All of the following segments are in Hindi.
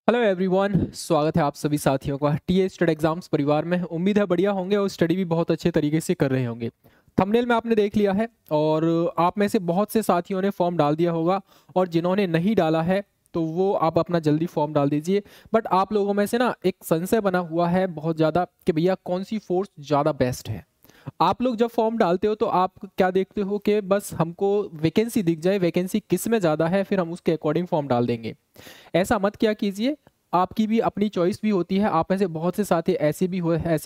हेलो एवरीवन, स्वागत है आप सभी साथियों का टीए स्टडी एग्जाम्स परिवार में। उम्मीद है बढ़िया होंगे और स्टडी भी बहुत अच्छे तरीके से कर रहे होंगे। थंबनेल में आपने देख लिया है और आप में से बहुत से साथियों ने फॉर्म डाल दिया होगा और जिन्होंने नहीं डाला है तो वो आप अपना जल्दी फॉर्म डाल दीजिए। बट आप लोगों में से ना एक संशय बना हुआ है बहुत ज़्यादा कि भैया कौन सी फोर्स ज़्यादा बेस्ट है। आप लोग जब फॉर्म डालते हो तो आप क्या देखते हो कि बस हमको वैकेंसी दिख जाए, वैकेंसी किस में ज़्यादा है फिर हम उसके अकॉर्डिंग फॉर्म डाल देंगे। ऐसा मत क्या कीजिए, आपकी भी अपनी चॉइस भी होती है। आप में से बहुत से साथी ऐसे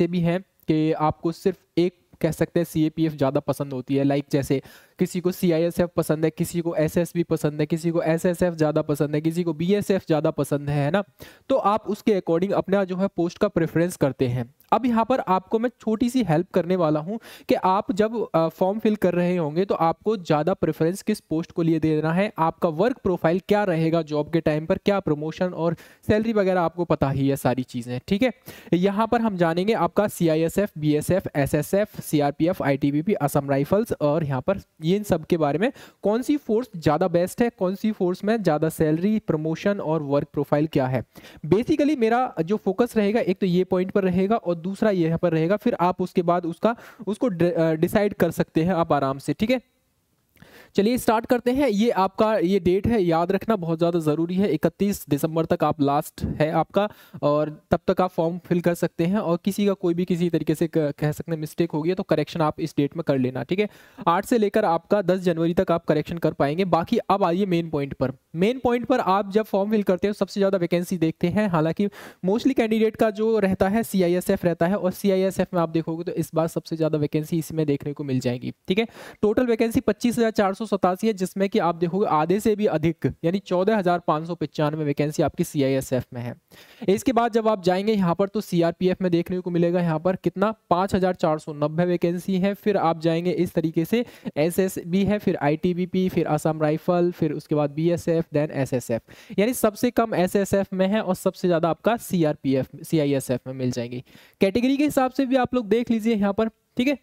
भी हैं कि आपको सिर्फ एक कह सकते हैं सीएपीएफ ज़्यादा पसंद होती है। लाइक जैसे किसी को सीआईएसएफ पसंद है, किसी को एसएसबी पसंद है, किसी को एसएसएफ ज़्यादा पसंद है, किसी को बीएसएफ ज़्यादा पसंद है ना। तो आप उसके अकॉर्डिंग अपना जो है पोस्ट का प्रेफरेंस करते हैं। अब यहाँ पर आपको मैं छोटी सी हेल्प करने वाला हूँ कि आप जब फॉर्म फिल कर रहे होंगे तो आपको ज़्यादा प्रेफरेंस किस पोस्ट को लिए देना है, आपका वर्क प्रोफाइल क्या रहेगा जॉब के टाइम पर, क्या प्रमोशन और सैलरी वगैरह आपको पता ही है सारी चीज़ें। ठीक है, यहाँ पर हम जानेंगे आपका CISF, BSF, SSF, CRPF, ITBP, Assam rifles और यहाँ पर इन सब के बारे में कौन सी फोर्स ज़्यादा बेस्ट है, कौन सी फोर्स में ज़्यादा सैलरी, प्रमोशन और वर्क प्रोफाइल क्या है। बेसिकली मेरा जो फोकस रहेगा एक तो ये पॉइंट पर रहेगा और दूसरा ये पर रहेगा, फिर आप उसके बाद उसको डिसाइड कर सकते हैं आप आराम से। ठीक है, चलिए स्टार्ट करते हैं। ये आपका ये डेट है, याद रखना बहुत ज़्यादा ज़रूरी है। 31 दिसंबर तक आप लास्ट है आपका और तब तक आप फॉर्म फिल कर सकते हैं और किसी का कोई भी किसी तरीके से कह सकते हैं मिस्टेक हो गई है तो करेक्शन आप इस डेट में कर लेना। ठीक है, 8 से लेकर आपका 10 जनवरी तक आप करेक्शन कर पाएंगे। बाकी अब आइए मेन पॉइंट पर। मेन पॉइंट पर आप जब फॉर्म फिल करते हो सबसे ज़्यादा वैकेंसी देखते हैं। हालांकि मोस्टली कैंडिडेट का जो रहता है सीआईएसएफ रहता है और सीआईएसएफ में आप देखोगे तो इस बार सबसे ज़्यादा वैकेंसी इसमें देखने को मिल जाएगी। ठीक है, टोटल वैकेंसी 25,487 है जिसमें कि आप देखोगे आधे से भी अधिक यानी 14,595 वैकेंसी आपकी सीआईएसएफ में है। इसके बाद जब आप जाएंगे यहाँ पर तो सीआरपीएफ में देखने को मिलेगा यहाँ पर कितना 5,490 वैकेंसी है। फिर आप जाएंगे इस तरीके से एसएसबी है, फिर आईटीबीपी, फिर असम राइफल, फिर उसके बाद बीएसएफ, देन एसएसएफ। यानी सबसे कम एसएसएफ में है और सबसे ज़्यादा आपका सीआरपीएफ सीआईएसएफ में मिल जाएंगी। कैटेगरी के हिसाब से भी आप लोग देख लीजिए यहाँ पर। ठीक है,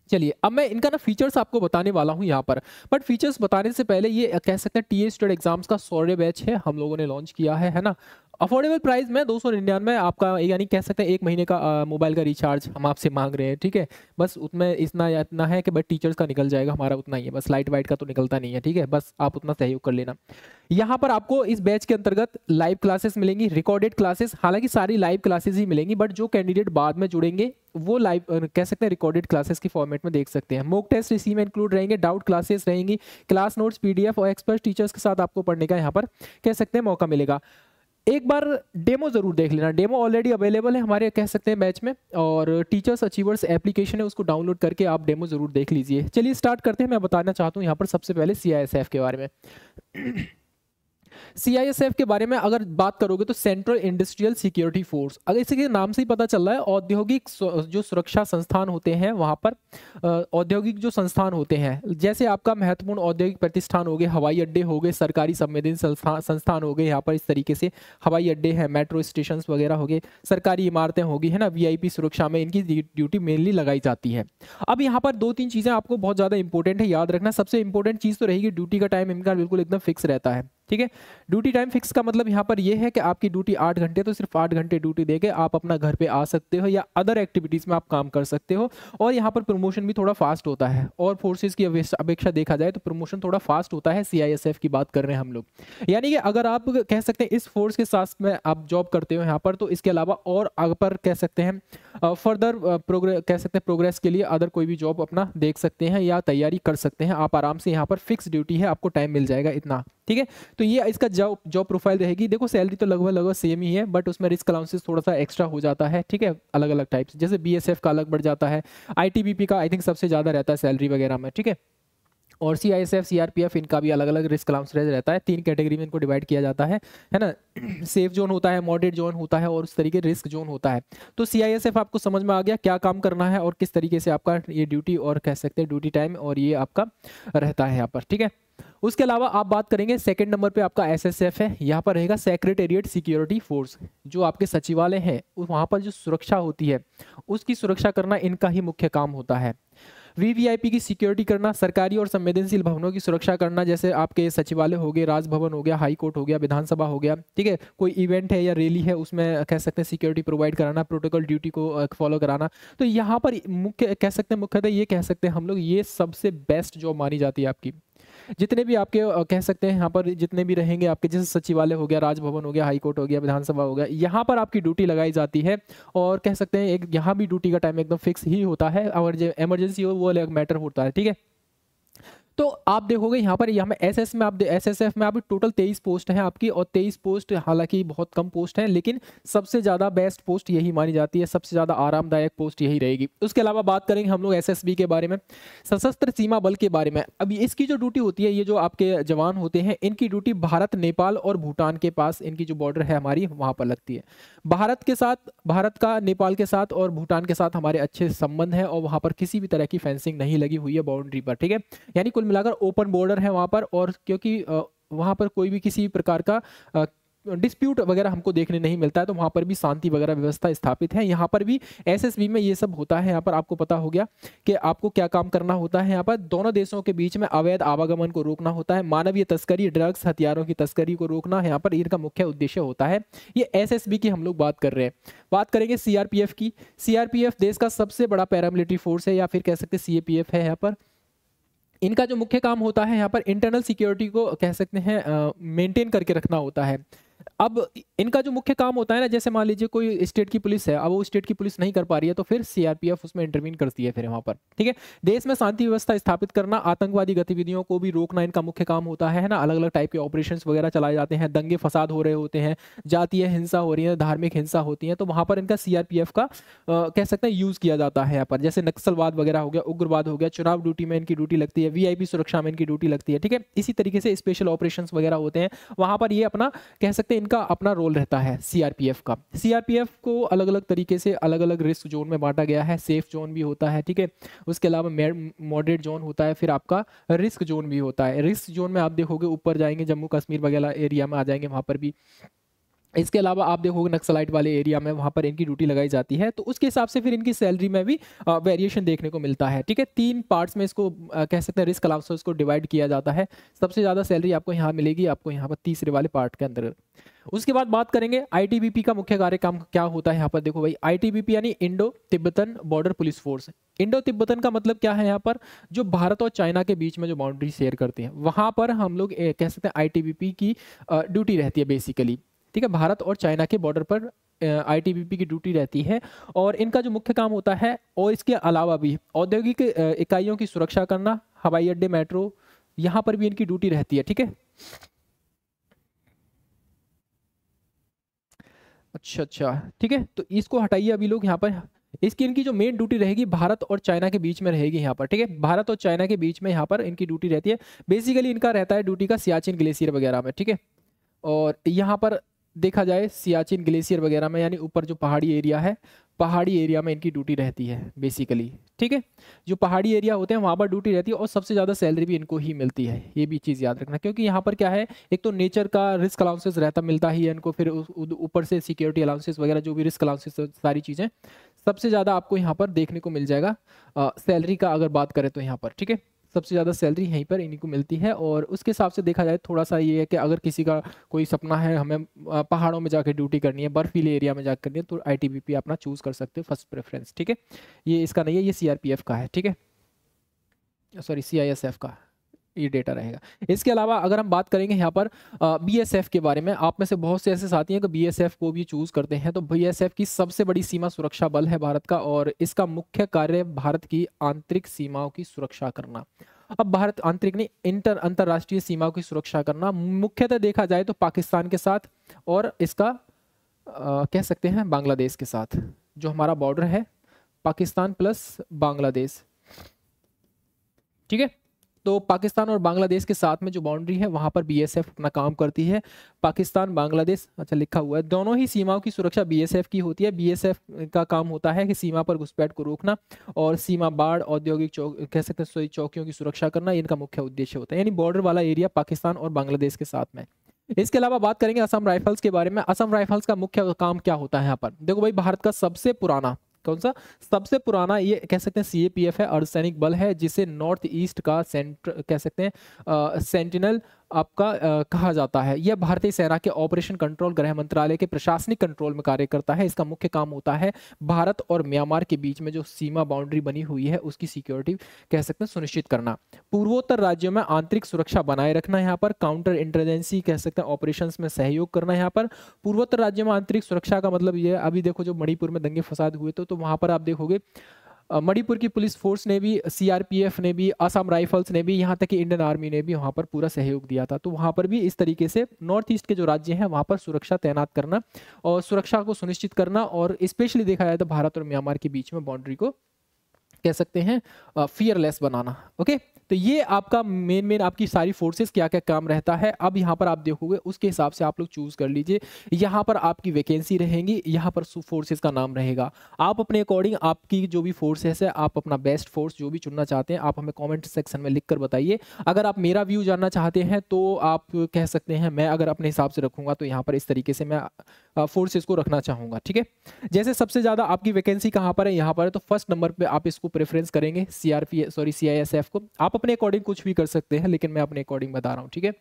चलिए अब मैं इनका ना फीचर्स आपको बताने वाला हूं यहाँ पर। बट फीचर्स बताने से पहले ये कह सकते हैं टीए स्टडी एग्जाम्स का 100 बैच है, हम लोगों ने लॉन्च किया है ना। अफोर्डेबल प्राइस में 299 आपका यानी कह सकते हैं 1 महीने का मोबाइल का रिचार्ज हम आपसे मांग रहे हैं। ठीक है, बस उतना इतना है कि बस टीचर्स का निकल जाएगा, हमारा उतना ही है, बस लाइट वाइट का तो निकलता नहीं है। ठीक है, बस आप उतना सहयोग कर लेना। यहाँ पर आपको इस बैच के अंतर्गत लाइव क्लासेस मिलेंगी, रिकॉर्डेड क्लासेस, हालांकि सारी लाइव क्लासेस ही मिलेंगी बट जो कैंडिडेट बाद में जुड़ेंगे वो लाइव कह सकते हैं रिकॉर्डेड क्लासेस की फॉर्मेट में देख सकते हैं। मॉक टेस्ट इसी में इंक्लूड रहेंगे, डाउट क्लासेस रहेंगी, क्लास नोट्स, पीडीएफ और एक्सपर्ट टीचर्स के साथ आपको पढ़ने का यहाँ पर कह सकते हैं मौका मिलेगा। एक बार डेमो जरूर देख लेना, डेमो ऑलरेडी अवेलेबल है हमारे कह सकते हैं बैच में और टीचर्स अचीवर्स एप्लीकेशन है, उसको डाउनलोड करके आप डेमो जरूर देख लीजिए। चलिए स्टार्ट करते हैं। मैं बताना चाहता हूँ यहाँ पर सबसे पहले सीआईएसएफ के बारे में। सीआईएसएफ के बारे में अगर बात करोगे तो सेंट्रल इंडस्ट्रियल सिक्योरिटी फोर्स, अगर इसके नाम से ही पता चल रहा है औद्योगिक जो सुरक्षा संस्थान होते हैं वहां पर औद्योगिक जो संस्थान होते हैं जैसे आपका महत्वपूर्ण औद्योगिक प्रतिष्ठान हो गए, हवाई अड्डे हो गए, सरकारी संवेदनशील संस्थान हो गए, यहाँ पर इस तरीके से हवाई अड्डे हैं, मेट्रो स्टेशन वगैरह हो गए, सरकारी इमारतें होगी है ना, वीआईपी सुरक्षा में इनकी ड्यूटी मेनली लगाई जाती है। अब यहाँ पर 2-3 चीजें आपको बहुत ज्यादा इंपॉर्टेंट है याद रखना। सबसे इंपॉर्टेंट चीज तो रहेगी ड्यूटी का टाइम इनका बिल्कुल एकदम फिक्स रहता है। ठीक है, ड्यूटी टाइम फिक्स का मतलब यहाँ पर यह है कि आपकी ड्यूटी 8 घंटे, तो सिर्फ 8 घंटे ड्यूटी देके आप अपना घर पे आ सकते हो या अदर एक्टिविटीज में आप काम कर सकते हो। और यहाँ पर प्रमोशन भी थोड़ा फास्ट होता है और फोर्सेस की अपेक्षा देखा जाए तो प्रमोशन थोड़ा फास्ट होता है। सीआईएसएफ की बात कर रहे हैं हम लोग, यानी कि अगर आप कह सकते हैं इस फोर्स के साथ में आप जॉब करते हो यहाँ पर तो इसके अलावा और अगर पर कह सकते हैं फर्दर प्रोग्रेस कह सकते हैं प्रोग्रेस के लिए अदर कोई भी जॉब अपना देख सकते हैं या तैयारी कर सकते हैं आप आराम से। यहाँ पर फिक्स ड्यूटी है, आपको टाइम मिल जाएगा इतना। ठीक है, तो ये इसका जॉब प्रोफाइल रहेगी। देखो सैलरी तो लगभग सेम ही है बट उसमें रिस्क अलाउंसेस थोड़ा सा एक्स्ट्रा हो जाता है। ठीक है, अलग अलग टाइप्स, जैसे बीएसएफ का अलग बढ़ जाता है, आईटीबीपी का आई थिंक सबसे ज़्यादा रहता है सैलरी वगैरह में। ठीक है, और सीआईएसएफ, सीआरपीएफ इनका भी अलग अलग रिस्क अलाउंस रहता है। 3 कैटेगरी में इनको डिवाइड किया जाता है ना। सेफ जोन होता है, मॉडरेट जोन होता है और उस तरीके रिस्क जोन होता है। तो सीआईएसएफ आपको समझ में आ गया क्या काम करना है और किस तरीके से आपका ये ड्यूटी और कह सकते हैं ड्यूटी टाइम और ये आपका रहता है यहाँ पर। ठीक है, उसके अलावा आप बात करेंगे सेकंड नंबर पे आपका एसएसएफ है। यहाँ पर रहेगा सेक्रेटेरिएट सिक्योरिटी फोर्स, जो आपके सचिवालय हैं वहाँ पर जो सुरक्षा होती है उसकी सुरक्षा करना इनका ही मुख्य काम होता है। वीवीआईपी की सिक्योरिटी करना, सरकारी और संवेदनशील भवनों की सुरक्षा करना, जैसे आपके सचिवालय हो गए, राजभवन हो गया, हाई कोर्ट हो गया, विधानसभा हो गया, ठीक है, कोई इवेंट है या रैली है उसमें कह सकते हैं सिक्योरिटी प्रोवाइड कराना, प्रोटोकॉल ड्यूटी को फॉलो कराना। तो यहाँ पर मुख्य कह सकते हैं, मुख्यतः ये कह सकते हैं हम लोग, ये सबसे बेस्ट जॉब मानी जाती है आपकी। जितने भी आपके कह सकते हैं यहाँ पर जितने भी रहेंगे आपके, जैसे सचिवालय हो गया, राजभवन हो गया, हाई कोर्ट हो गया, विधानसभा हो गया, यहाँ पर आपकी ड्यूटी लगाई जाती है। और कह सकते हैं एक यहाँ भी ड्यूटी का टाइम एकदम फिक्स ही होता है, और जो इमरजेंसी हो वो अलग मैटर होता है, ठीक है। तो आप देखोगे यहाँ पर एसएस में आप एसएसएफ में आप टोटल 23 पोस्ट हैं आपकी, और 23 पोस्ट हालांकि बहुत कम पोस्ट हैं, लेकिन सबसे ज़्यादा बेस्ट पोस्ट यही मानी जाती है, सबसे ज़्यादा आरामदायक पोस्ट यही रहेगी। उसके अलावा बात करेंगे हम लोग एसएसबी के बारे में, सशस्त्र सीमा बल के बारे में। अभी इसकी जो ड्यूटी होती है, ये जो आपके जवान होते हैं, इनकी ड्यूटी भारत, नेपाल और भूटान के पास, इनकी जो बॉर्डर है हमारी वहाँ पर लगती है। भारत के साथ, भारत का नेपाल के साथ और भूटान के साथ हमारे अच्छे संबंध हैं, और वहाँ पर किसी भी तरह की फेंसिंग नहीं लगी हुई है बाउंड्री पर, ठीक है। यानी कुल मिलाकर ओपन बॉर्डर है वहां पर, और क्योंकि वहां पर कोई भी किसी प्रकार का डिस्प्यूट वगैरह हमको देखने नहीं मिलता है, तो वहां पर भी शांति वगैरह व्यवस्था स्थापित है। यहाँ पर भी एसएसबी में ये सब होता है। यहाँ पर आपको पता हो गया कि आपको क्या काम करना होता है। यहाँ पर दोनों देशों के बीच में अवैध आवागमन को रोकना होता है, मानवीय तस्करी, ड्रग्स, हथियारों की तस्करी को रोकना यहाँ पर इनका मुख्य उद्देश्य होता है। ये एसएसबी की हम लोग बात कर रहे हैं। बात करेंगे सीआरपीएफ की। सीआरपीएफ देश का सबसे बड़ा पैरामिलिट्री फोर्स है, या फिर कह सकते सीएपीएफ है। यहाँ पर इनका जो मुख्य काम होता है, यहाँ पर इंटरनल सिक्योरिटी को कह सकते हैं मेंटेन करके रखना होता है। अब इनका जो मुख्य काम होता है ना, जैसे मान लीजिए कोई स्टेट की पुलिस है, अब वो स्टेट की पुलिस नहीं कर पा रही है, तो फिर सीआरपीएफ उसमें इंटरवीन करती है फिर वहां पर, ठीक है। देश में शांति व्यवस्था स्थापित करना, आतंकवादी गतिविधियों को भी रोकना इनका मुख्य काम होता है ना। अलग अलग टाइप के ऑपरेशंस वगैरह चलाए जाते हैं, दंगे फसाद हो रहे होते हैं, जातीय हिंसा हो रही है, धार्मिक हिंसा होती है, तो वहां पर इनका सीआरपीएफ का कह सकते हैं यूज किया जाता है। यहाँ पर जैसे नक्सलवाद वगैरह हो गया, उग्रवाद हो गया, चुनाव ड्यूटी में इनकी ड्यूटी लगती है, वीआईपी सुरक्षा में इनकी ड्यूटी लगती है, ठीक है। इसी तरीके से स्पेशल ऑपरेशंस वगैरह होते हैं, वहां पर ये अपना कह सकते हैं इनका अपना रोल रहता है सीआरपीएफ का। सीआरपीएफ को अलग अलग तरीके से अलग अलग रिस्क जोन में बांटा गया है। सेफ जोन भी होता है, ठीक है। उसके अलावा मॉडरेट जोन होता है, फिर आपका रिस्क जोन भी होता है। रिस्क जोन में आप देखोगे ऊपर जाएंगे, जम्मू कश्मीर वगैरह एरिया में आ जाएंगे, वहां पर भी। इसके अलावा आप देखोगे नक्सलाइट वाले एरिया में, वहां पर इनकी ड्यूटी लगाई जाती है, तो उसके हिसाब से फिर इनकी सैलरी में भी वेरिएशन देखने को मिलता है, ठीक है। 3 पार्ट्स में इसको कह सकते हैं रिस्क अलाउंसेस को डिवाइड किया जाता है। सबसे ज़्यादा सैलरी आपको यहाँ मिलेगी, आपको यहाँ पर तीसरे वाले पार्ट के अंदर। उसके बाद बात करेंगे आईटीबीपी का मुख्य कार्य काम क्या होता है। यहाँ पर देखो भाई, आईटीबीपी यानी Indo Tibetan border police force. Indo Tibetan का मतलब क्या है, यहाँ पर जो भारत और चाइना के बीच में जो बाउंड्री शेयर करते हैं, वहां पर हम लोग कह सकते हैं आईटीबीपी की ड्यूटी रहती है बेसिकली, ठीक है। भारत और चाइना के बॉर्डर पर आईटीबीपी की ड्यूटी रहती है, और इनका जो मुख्य काम होता है, और इसके अलावा भी औद्योगिक इकाइयों की सुरक्षा करना, हवाई अड्डे, मेट्रो, यहाँ पर भी इनकी ड्यूटी रहती है, ठीक है। अच्छा, ठीक है। तो इसको हटाइए अभी लोग यहाँ पर। इसकी इनकी जो मेन ड्यूटी रहेगी भारत और चाइना के बीच में रहेगी यहाँ पर, ठीक है। भारत और चाइना के बीच में यहाँ पर इनकी ड्यूटी रहती है। बेसिकली इनका रहता है ड्यूटी का सियाचिन ग्लेशियर वगैरह में, ठीक है। और यहाँ पर देखा जाए सियाचिन ग्लेशियर वगैरह में, यानी ऊपर जो पहाड़ी एरिया है, पहाड़ी एरिया में इनकी ड्यूटी रहती है बेसिकली, ठीक है। जो पहाड़ी एरिया होते हैं वहाँ पर ड्यूटी रहती है, और सबसे ज़्यादा सैलरी भी इनको ही मिलती है। ये भी चीज़ याद रखना, क्योंकि यहाँ पर क्या है, एक तो नेचर का रिस्क अलाउंसेस रहता मिलता ही है इनको, फिर ऊपर से सिक्योरिटी अलाउंसेस वगैरह, जो भी रिस्क अलाउंसेस, सारी चीज़ें सबसे ज़्यादा आपको यहाँ पर देखने को मिल जाएगा। सैलरी का अगर बात करें तो यहाँ पर, ठीक है, सबसे ज़्यादा सैलरी यहीं पर इन्हीं को मिलती है। और उसके हिसाब से देखा जाए थोड़ा सा ये है कि अगर किसी का कोई सपना है हमें पहाड़ों में जाकर ड्यूटी करनी है, बर्फीले एरिया में जाकर करनी है, तो आईटीबीपी अपना चूज कर सकते हो फर्स्ट प्रेफरेंस, ठीक है। ये इसका नहीं है, ये सीआरपीएफ का है, ठीक है, सॉरी सीआईएसएफ का ये डेटा रहेगा। इसके अलावा अगर हम बात करेंगे यहाँ पर बीएसएफ के बारे में, आप में से बहुत से ऐसे साथी हैं कि बीएसएफ को भी चूज करते हैं। तो बीएसएफ की सबसे बड़ी सीमा सुरक्षा बल है भारत का, और इसका मुख्य कार्य भारत की आंतरिक सीमाओं की सुरक्षा करना। अब भारत आंतरिक नहीं, अंतरराष्ट्रीय सीमाओं की सुरक्षा करना, मुख्यतः देखा जाए तो पाकिस्तान के साथ, और इसका कह सकते हैं बांग्लादेश के साथ, जो हमारा बॉर्डर है पाकिस्तान प्लस बांग्लादेश, ठीक है। तो पाकिस्तान और बांग्लादेश के साथ में जो बाउंड्री है वहां पर बीएसएफ अपना काम करती है। पाकिस्तान, बांग्लादेश, अच्छा लिखा हुआ है, दोनों ही सीमाओं की सुरक्षा बीएसएफ की होती है। बीएसएफ का काम होता है कि सीमा पर घुसपैठ को रोकना, और सीमा बाढ़, औद्योगिक कह सकते हैं चौकियों की सुरक्षा करना, इनका मुख्य उद्देश्य होता है। यानी बॉर्डर वाला एरिया पाकिस्तान और बांग्लादेश के साथ में। इसके अलावा बात करेंगे असम राइफल्स के बारे में। असम राइफल्स का मुख्य काम क्या होता है यहाँ पर, देखो भाई, भारत का सबसे पुराना कौन सा सबसे पुराना ये कह सकते हैं CAPF है, अर्धसैनिक बल है, जिसे नॉर्थ ईस्ट का सेंटर कह सकते हैं सेंटिनल आपका कहा जाता है। यह भारतीय सेना के ऑपरेशन कंट्रोल गृह मंत्रालय के प्रशासनिक कंट्रोल में कार्य करता है। इसका मुख्य काम होता है भारत और म्यांमार के बीच में जो सीमा बाउंड्री बनी हुई है उसकी सिक्योरिटी कह सकते हैं सुनिश्चित करना, पूर्वोत्तर राज्यों में आंतरिक सुरक्षा बनाए रखना, यहाँ पर काउंटर इंटेलिजेंसी कह सकते हैं ऑपरेशंस में सहयोग करना। यहाँ पर पूर्वोत्तर राज्यों में आंतरिक सुरक्षा का मतलब ये, अभी देखो जो मणिपुर में दंगे फसाद हुए तो वहां पर आप देखोगे मणिपुर की पुलिस फोर्स ने भी, CRPF ने भी, असम राइफल्स ने भी, यहाँ तक कि इंडियन आर्मी ने भी वहाँ पर पूरा सहयोग दिया था। तो वहाँ पर भी इस तरीके से नॉर्थ ईस्ट के जो राज्य हैं वहाँ पर सुरक्षा तैनात करना और सुरक्षा को सुनिश्चित करना, और स्पेशली देखा जाए तो भारत और म्यांमार के बीच में बाउंड्री को कह सकते हैं फियरलेस बनाना। ओके, तो ये आपका मेन आपकी सारी फोर्सेस क्या क्या काम रहता है। अब यहाँ पर आप देखोगे उसके हिसाब से आप लोग चूज कर लीजिए। यहाँ पर आपकी वैकेंसी रहेंगी, यहाँ पर फोर्सेस का नाम रहेगा। आप अपने अकॉर्डिंग आपकी जो भी फोर्सेस है, आप अपना बेस्ट फोर्स जो भी चुनना चाहते हैं आप हमें कमेंट सेक्शन में लिख कर बताइए। अगर आप मेरा व्यू जानना चाहते हैं तो आप कह सकते हैं, मैं अगर अपने हिसाब से रखूंगा तो यहाँ पर इस तरीके से मैं फोर्सेस को रखना चाहूंगा। ठीक है, जैसे सबसे ज्यादा आपकी वैकेंसी कहाँ पर है, यहाँ पर है, तो फर्स्ट नंबर पे आप इसको प्रेफरेंस करेंगे CISF को। आप अपने अकॉर्डिंग कुछ भी कर सकते हैं, लेकिन मैं अपने अकॉर्डिंग बता रहा हूँ। ठीक है,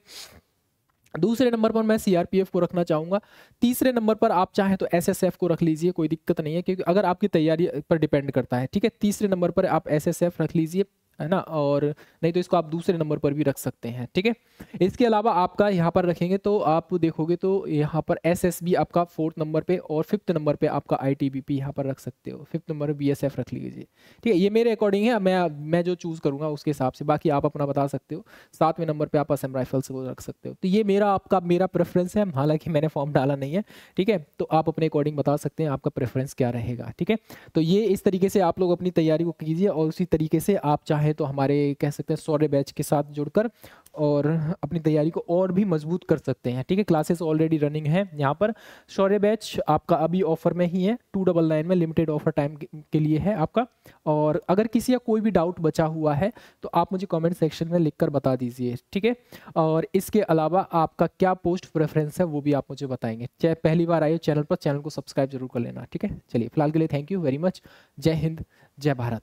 दूसरे नंबर पर मैं CRPF को रखना चाहूंगा। तीसरे नंबर पर आप चाहें तो SSF को रख लीजिए, कोई दिक्कत नहीं है, क्योंकि अगर आपकी तैयारी पर डिपेंड करता है। ठीक है, तीसरे नंबर पर आप SSF रख लीजिए, है ना, और नहीं तो इसको आप दूसरे नंबर पर भी रख सकते हैं। ठीक है, इसके अलावा आपका यहाँ पर रखेंगे तो आप देखोगे तो यहाँ पर SSB आपका 4th नंबर पे, और 5th नंबर पे आपका ITBP यहाँ पर रख सकते हो। 5th नंबर पे BSF रख लीजिए। ठीक है, ये मेरे अकॉर्डिंग है, मैं जो चूज करूंगा उसके हिसाब से, बाकी आप अपना बता सकते हो। 7वें नंबर पे आप असम राइफल्स को रख सकते हो। तो ये मेरा प्रेफरेंस है, हालांकि मैंने फॉर्म डाला नहीं है। ठीक है, तो आप अपने अकॉर्डिंग बता सकते हैं आपका प्रेफरेंस क्या रहेगा। ठीक है, तो ये इस तरीके से आप लोग अपनी तैयारी को कीजिए, और उसी तरीके से आप चाहे तो हमारे कह सकते हैं शौर्य बैच के साथ जुड़कर और अपनी तैयारी को और भी मजबूत कर सकते हैं। ठीक है, क्लासेस ऑलरेडी रनिंग है यहाँ पर। शौर्य बैच आपका अभी ऑफर में ही है, 299 में लिमिटेड ऑफर टाइम के लिए है आपका। और अगर किसी का कोई भी डाउट बचा हुआ है तो आप मुझे कमेंट सेक्शन में लिखकर बता दीजिए। ठीक है, और इसके अलावा आपका क्या पोस्ट प्रेफरेंस है वो भी आप मुझे बताएंगे। चाहे पहली बार आए चैनल पर, चैनल को सब्सक्राइब जरूर कर लेना। ठीक है, चलिए फिलहाल के लिए थैंक यू वेरी मच। जय हिंद, जय भारत।